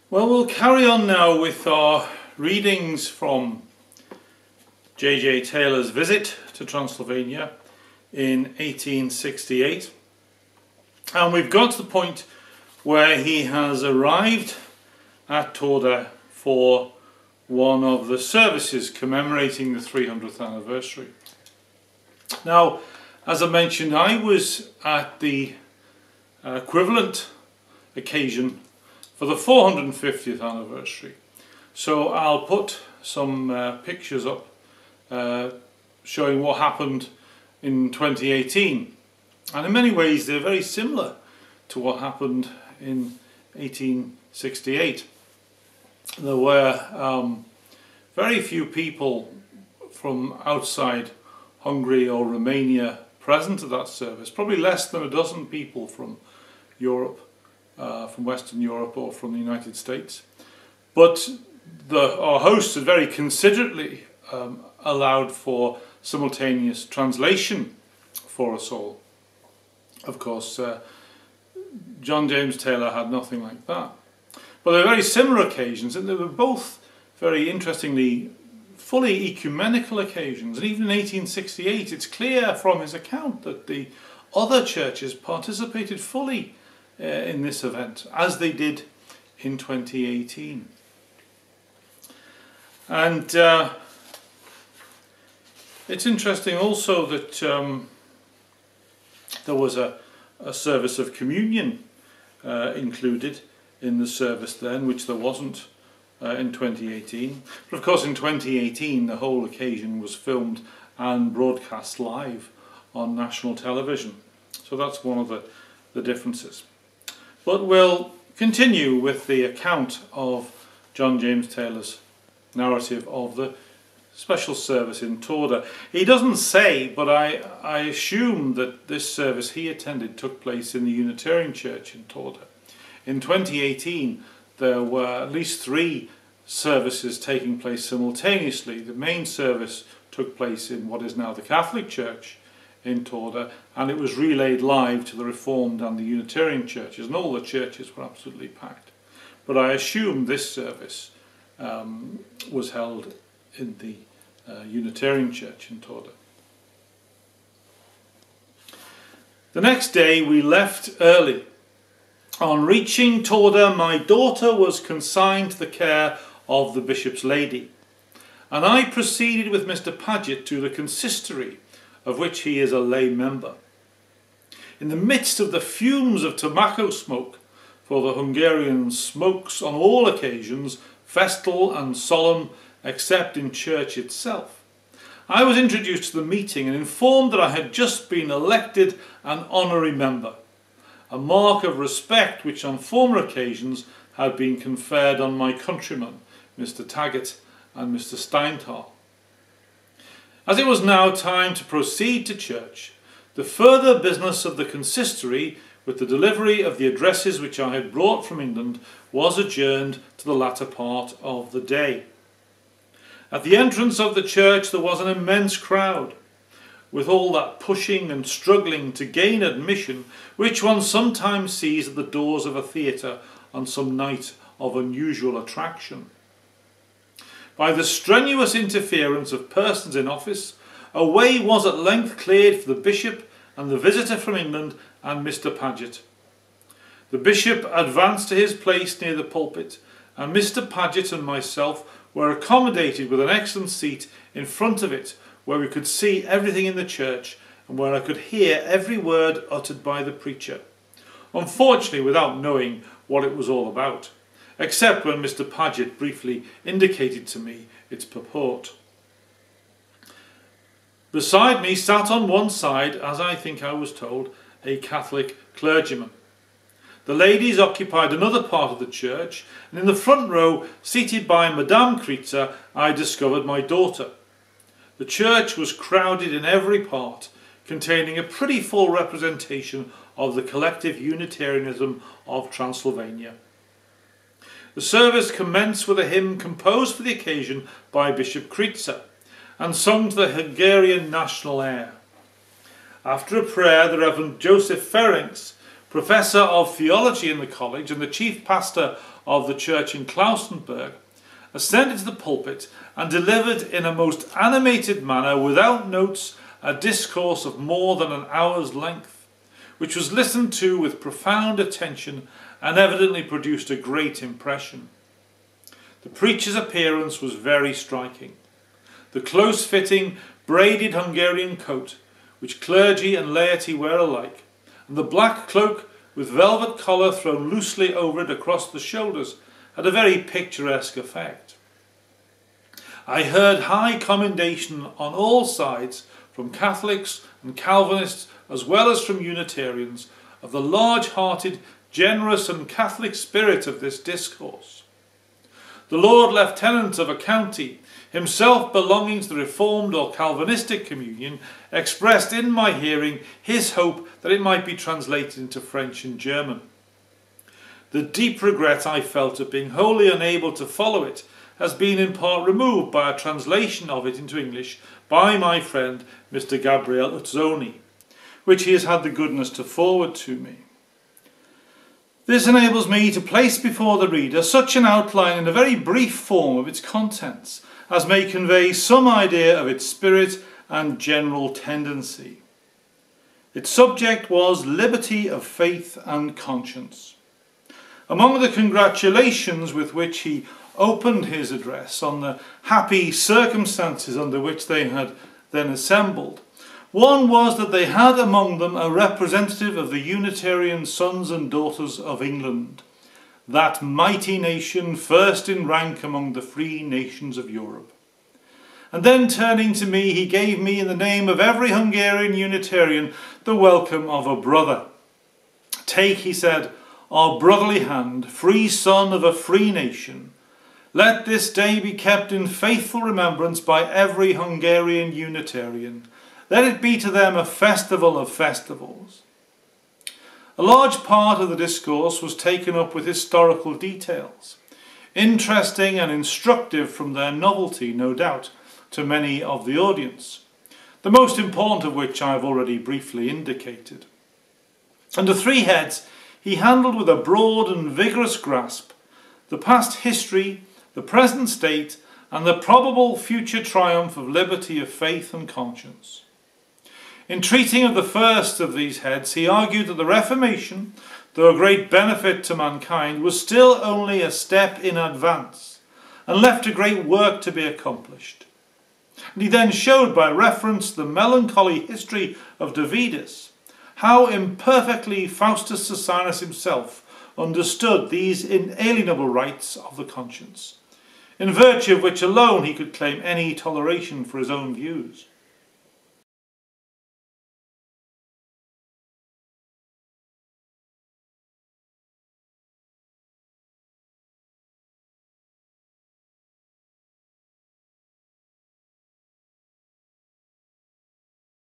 Well, we'll carry on now with our readings from J.J. Taylor's visit to Transylvania in 1868. And we've got to the point where he has arrived at Torda for one of the services commemorating the 300th anniversary. Now, as I mentioned, I was at the equivalent occasion for the 450th anniversary. So I'll put some pictures up showing what happened in 2018. And in many ways they're very similar to what happened in 1868. There were very few people from outside Hungary or Romania present at that service, probably less than a dozen people from Europe, from Western Europe or from the United States. But our hosts had very considerately allowed for simultaneous translation for us all. Of course, John James Tayler had nothing like that. But they were very similar occasions, and they were both very interestingly fully ecumenical occasions. And even in 1868, it's clear from his account that the other churches participated fully in this event, as they did in 2018. And it's interesting also that there was a service of communion included in the service then, which there wasn't in 2018. But of course in 2018 the whole occasion was filmed and broadcast live on national television. So that's one of the differences. But we'll continue with the account of John James Taylor's narrative of the special service in Torda. He doesn't say, but I assume that this service he attended took place in the Unitarian Church in Torda. In 2018 there were at least 3 services taking place simultaneously. The main service took place in what is now the Catholic Church in Torda, and it was relayed live to the Reformed and the Unitarian churches, and all the churches were absolutely packed. But I assume this service was held in the Unitarian Church in Torda. The next day we left early. On reaching Torda, my daughter was consigned to the care of the bishop's lady, and I proceeded with Mr. Paget to the consistory, of which he is a lay member. In the midst of the fumes of tobacco smoke, for the Hungarian smokes on all occasions, festal and solemn, except in church itself, I was introduced to the meeting and informed that I had just been elected an honorary member, a mark of respect which on former occasions had been conferred on my countrymen, Mr. Taggart and Mr. Steinthal. As it was now time to proceed to church, the further business of the consistory, with the delivery of the addresses which I had brought from England, was adjourned to the latter part of the day. At the entrance of the church there was an immense crowd, with all that pushing and struggling to gain admission which one sometimes sees at the doors of a theatre on some night of unusual attraction. By the strenuous interference of persons in office, a way was at length cleared for the bishop and the visitor from England and Mr. Paget. The bishop advanced to his place near the pulpit, and Mr. Paget and myself were accommodated with an excellent seat in front of it, where we could see everything in the church and where I could hear every word uttered by the preacher, unfortunately without knowing what it was all about, except when Mr. Paget briefly indicated to me its purport. Beside me sat on one side, as I think I was told, a Catholic clergyman. The ladies occupied another part of the church, and in the front row, seated by Madame Kreitzer, I discovered my daughter. The church was crowded in every part, containing a pretty full representation of the collective Unitarianism of Transylvania. The service commenced with a hymn composed for the occasion by Bishop Kreitzer and sung to the Hungarian national air. After a prayer, the Rev József Ferencz professor of theology in the college and the chief pastor of the church in Klausenburg, ascended to the pulpit and delivered in a most animated manner, without notes, a discourse of more than an hour's length, which was listened to with profound attention and evidently produced a great impression. The preacher's appearance was very striking. The close-fitting, braided Hungarian coat, which clergy and laity wear alike, and the black cloak with velvet collar thrown loosely over it across the shoulders, had a very picturesque effect. I heard high commendation on all sides, from Catholics and Calvinists as well as from Unitarians, of the large-hearted, generous and Catholic spirit of this discourse. The Lord Lieutenant of a county, himself belonging to the Reformed or Calvinistic communion, expressed in my hearing his hope that it might be translated into French and German. The deep regret I felt at being wholly unable to follow it has been in part removed by a translation of it into English by my friend Mr. Gabriel Uzzoni, which he has had the goodness to forward to me. This enables me to place before the reader such an outline in a very brief form of its contents as may convey some idea of its spirit and general tendency. Its subject was liberty of faith and conscience. Among the congratulations with which he opened his address on the happy circumstances under which they had then assembled, one was that they had among them a representative of the Unitarian sons and daughters of England, that mighty nation first in rank among the free nations of Europe. And then turning to me, he gave me in the name of every Hungarian Unitarian the welcome of a brother. Take, he said, our brotherly hand, free son of a free nation. Let this day be kept in faithful remembrance by every Hungarian Unitarian. Let it be to them a festival of festivals. A large part of the discourse was taken up with historical details, interesting and instructive from their novelty, no doubt, to many of the audience, the most important of which I have already briefly indicated. Under three heads, he handled with a broad and vigorous grasp the past history, the present state, and the probable future triumph of liberty of faith and conscience. In treating of the first of these heads, he argued that the Reformation, though a great benefit to mankind, was still only a step in advance, and left a great work to be accomplished. And he then showed by reference the melancholy history of Davidus, how imperfectly Faustus Socinus himself understood these inalienable rights of the conscience, in virtue of which alone he could claim any toleration for his own views.